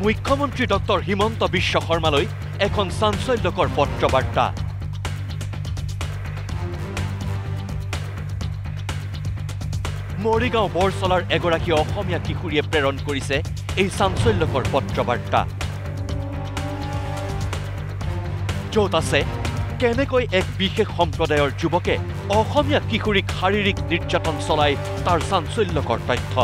মুখ্যমন্ত্ৰী ডক্টৰ হিমন্ত বিশ্ব শৰ্মালৈ এখন চাঞ্চল্যকৰ পত্ৰবাৰ্তা। মৰিগাঁও বৰচলাৰ এগৰাকী অসমীয়া কিশোৰীয়ে প্ৰেৰণ কৰিছে এই চাঞ্চল্যকৰ পত্ৰবাৰ্তা। য'ত আছে কেনেকৈ এক বিশেষ সম্প্ৰদায়ৰ যুৱকে অসমীয়া কিশোৰীক শাৰীৰিক নিৰ্যাতন চলায় তাৰ চাঞ্চল্যকৰ তথ্য।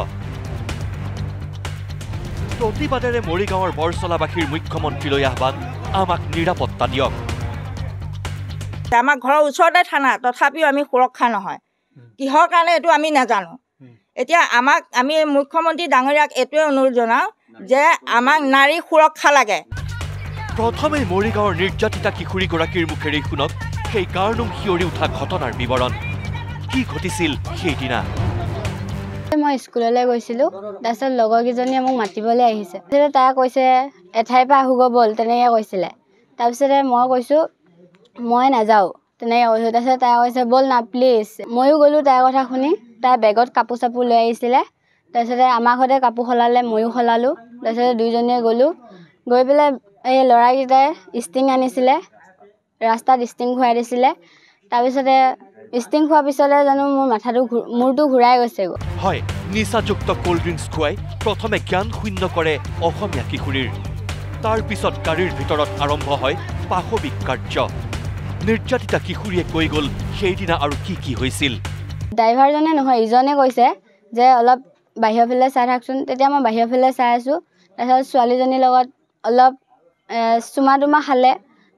প্ৰতিবাদেৰে মৰিগাঁৱৰ বৰচলাবাসীৰ মুখ্যমন্ত্ৰীলৈ আহ্বান, আমাক নিৰাপত্তা দিয়ক। আমাৰ ঘৰৰ ওচৰতে থানা, তথাপিও আমি সুৰক্ষা নহয়। কিহৰ কাৰণে এইটো আমি নাজানো। এতিয়া আমি মুখ্যমন্ত্ৰী ডাঙৰীয়াক এইটোৱে অনুৰোধ জনাওঁ যে আমাক নাৰী সুৰক্ষা লাগে। প্ৰথমে মৰিগাঁৱৰ নিৰ্যাতিতা কিশোৰীগৰাকীৰ মুখেৰে শুনক সেই গাৰ নোম শিয়ৰি উঠা ঘটনাৰ বিৱৰণ। কি ঘটিছিল সেইদিনা? মই স্কুললৈ গৈছিলোঁ, তাৰপিছত লগৰকেইজনীয়ে মোক মাতিবলৈ আহিছে। তাই কৈছে এঠাইৰ পৰা আহোগৈ ব'ল, তেনেকৈ কৈছিলে। তাৰপিছতে মই কৈছোঁ মই নাযাওঁ, তেনেকৈ কৈছোঁ। তাৰপিছত তাই কৈছে ব'ল না প্লিজ। ময়ো গ'লোঁ তাইৰ কথা শুনি। তাই বেগত কাপোৰ চাপোৰ লৈ আহিছিলে। তাৰপিছতে আমাৰ ঘৰতে কাপোৰ সলালে, ময়ো সলালোঁ। তাৰপিছতে দুইজনীয়ে গ'লোঁ। গৈ পেলাই এই ল'ৰাকেইটাই ষ্টিং আনিছিলে, ৰাস্তাত ষ্টিং খুৱাই দিছিলে। তাৰপিছতে ষ্টিং খোৱাৰ পিছতে জানো মোৰ মূৰটো ঘূৰাই গৈছেগৈ। হয়, নিচাযুক্ত কোল্ড ড্ৰিংকছ খুৱাই প্ৰথমে জ্ঞান শূন্য কৰে অসমীয়া কিশোৰীৰ। তাৰ পিছত গাড়ীৰ ভিতৰত আৰম্ভ হয় পাশবিক কাৰ্য। নিৰ্যাতিতা কিশোৰীয়ে কৈ গ'ল সেইদিনা আৰু কি কি হৈছিল। ড্ৰাইভাৰজনে নহয়, ইজনে কৈছে যে অলপ বাহিৰৰ ফালে চাই থাকচোন। তেতিয়া মই বাহিৰৰ ফালে চাই আছোঁ। তাৰপিছত ছোৱালীজনীৰ লগত অলপ চুমা টুমা খালে।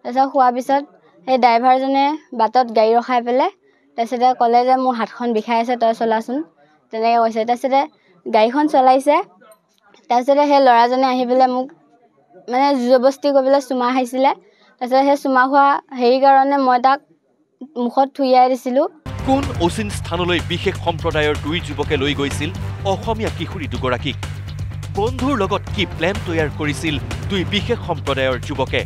তাৰপিছত খোৱাৰ পিছত সেই ড্ৰাইভাৰজনে বাটত গাড়ী ৰখাই পেলাই তাৰপিছতে ক'লে যে মোৰ হাতখন বিষাই আছে, তই চলাচোন, তেনেকৈ কৈছে। তাৰপিছতে গাড়ীখন চলাইছে। তাৰপিছতে সেই ল'ৰাজনে আহি পেলাই মোক মানে জবৰদস্তি কৰি পেলাই চুমা খাইছিলে। তাৰপিছত সেই চুমা খোৱা হেৰি কাৰণে মই তাক মুখত থুইয়াই দিছিলোঁ। কোন অচিন স্থানলৈ বিশেষ সম্প্ৰদায়ৰ দুই যুৱকে লৈ গৈছিল অসমীয়া কিশোৰী দুগৰাকীক? বন্ধুৰ লগত কি প্লেন তৈয়াৰ কৰিছিল দুই বিশেষ সম্প্ৰদায়ৰ যুৱকে?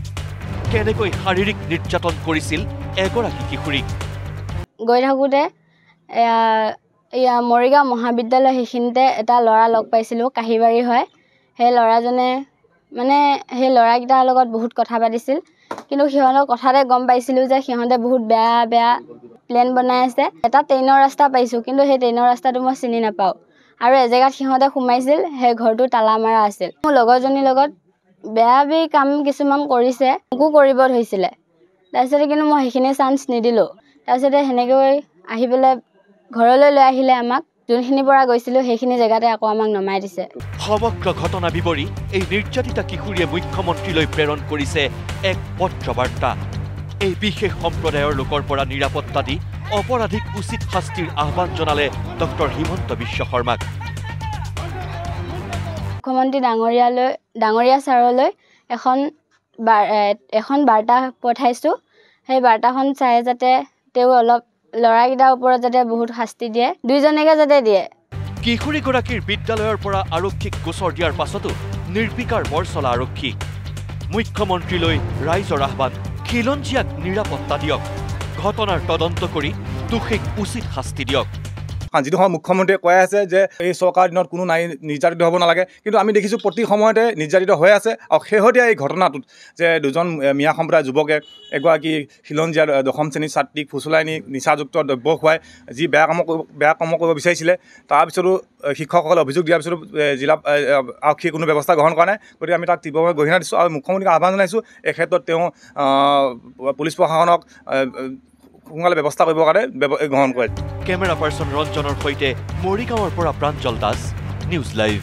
কেনেকৈ শাৰীৰিক নিৰ্যাতন কৰিছিল এগৰাকী কিশোৰীক? গৈ থাকোঁতে মৰিগাঁও মহাবিদ্যালয় সেইখিনিতে এটা ল'ৰা লগ পাইছিলোঁ, কাহিবাৰী হয়। সেই ল'ৰাজনে মানে সেই ল'ৰাকেইটাৰ লগত বহুত কথা পাতিছিল। কিন্তু সিহঁতৰ কথাতে গম পাইছিলোঁ যে সিহঁতে বহুত বেয়া বেয়া প্লেন বনাই আছে। এটা ট্ৰেইনৰ ৰাস্তা পাইছোঁ, কিন্তু সেই ট্ৰেইনৰ ৰাস্তাটো মই চিনি নাপাওঁ। আৰু এজেগাত সিহঁতে সোমাইছিল, সেই ঘৰটো তালা মাৰা আছিল। মোৰ লগৰজনীৰ লগত বেয়া বেয়া কাম কিছুমান কৰিছে, মোকো কৰিব ধৰিছিলে। তাৰপিছতে কিন্তু মই সেইখিনি চান্স নিদিলোঁ। তাৰপিছতে সেনেকৈ আহি পেলাই ঘৰলৈ লৈ আহিলে আমাক। যোনখিনিৰ পৰা গৈছিলোঁ সেইখিনি জেগাতে আকৌ আমাক নমাই দিছে। সমগ্ৰ ঘটনা বিৱৰি এই নিৰ্যাতিতা কিশোৰীয়ে মুখ্যমন্ত্ৰীলৈ প্ৰেৰণ কৰিছে এক পত্ৰবাৰ্তা। এই বিশেষ সম্প্ৰদায়ৰ লোকৰ পৰা নিৰাপত্তা দি অপৰাধীক উচিত শাস্তিৰ আহ্বান জনালে ডক্টৰ হিমন্ত বিশ্ব শৰ্মাক। মুখ্যমন্ত্ৰী ডাঙৰীয়া ছাৰলৈ এখন বাৰ্তা পঠাইছোঁ। সেই বাৰ্তাখন চাই যাতে তেওঁ অলপ ল'ৰাকেইটাৰ ওপৰত যাতে বহুত শাস্তি দিয়ে, দুইজনকে যাতে দিয়ে। কিশোৰীগৰাকীৰ বিদ্যালয়ৰ পৰা আৰক্ষীক গোচৰ দিয়াৰ পাছতো নিৰ্বিকাৰ বৰচলা আৰক্ষী। মুখ্যমন্ত্ৰীলৈ ৰাইজৰ আহ্বান, খিলঞ্জীয়াক নিৰাপত্তা দিয়ক। ঘটনাৰ তদন্ত কৰি দোষীক উচিত শাস্তি দিয়ক। যিটো সময় মুখ্যমন্ত্ৰীয়ে কৈ আছে যে এই চৰকাৰ দিনত কোনো নাৰী নিৰ্যাতিত হ'ব নালাগে, কিন্তু আমি দেখিছোঁ প্ৰতি সময়তে নিৰ্যাতিত হৈ আছে। আৰু শেহতীয়া এই ঘটনাটোত যে দুজন মিয়া সম্প্ৰদায়ৰ যুৱকে এগৰাকী খিলঞ্জীয়া দশম শ্ৰেণীৰ ছাত্ৰীক ফুচলাই নি নিচাযুক্ত দ্ৰব্য খুৱাই যি বেয়া কাম কৰিব বিচাৰিছিলে, তাৰপিছতো শিক্ষকসকলে অভিযোগ দিয়াৰ পিছতো জিলা আৰক্ষীয়ে কোনো ব্যৱস্থা গ্ৰহণ কৰা নাই। গতিকে আমি তাক তীব্ৰভাৱে গৰিহণা দিছোঁ আৰু মুখ্যমন্ত্ৰীক আহ্বান জনাইছোঁ এই ক্ষেত্ৰত তেওঁ পুলিচ প্ৰশাসনক সোনকালে ব্যৱস্থা কৰিবৰ কাৰণে গ্ৰহণ কৰে। কেমেৰা পাৰ্চন ৰঞ্জনৰ সৈতে মৰিগাঁৱৰ পৰা প্ৰাঞ্জল দাস, নিউজ লাইভ।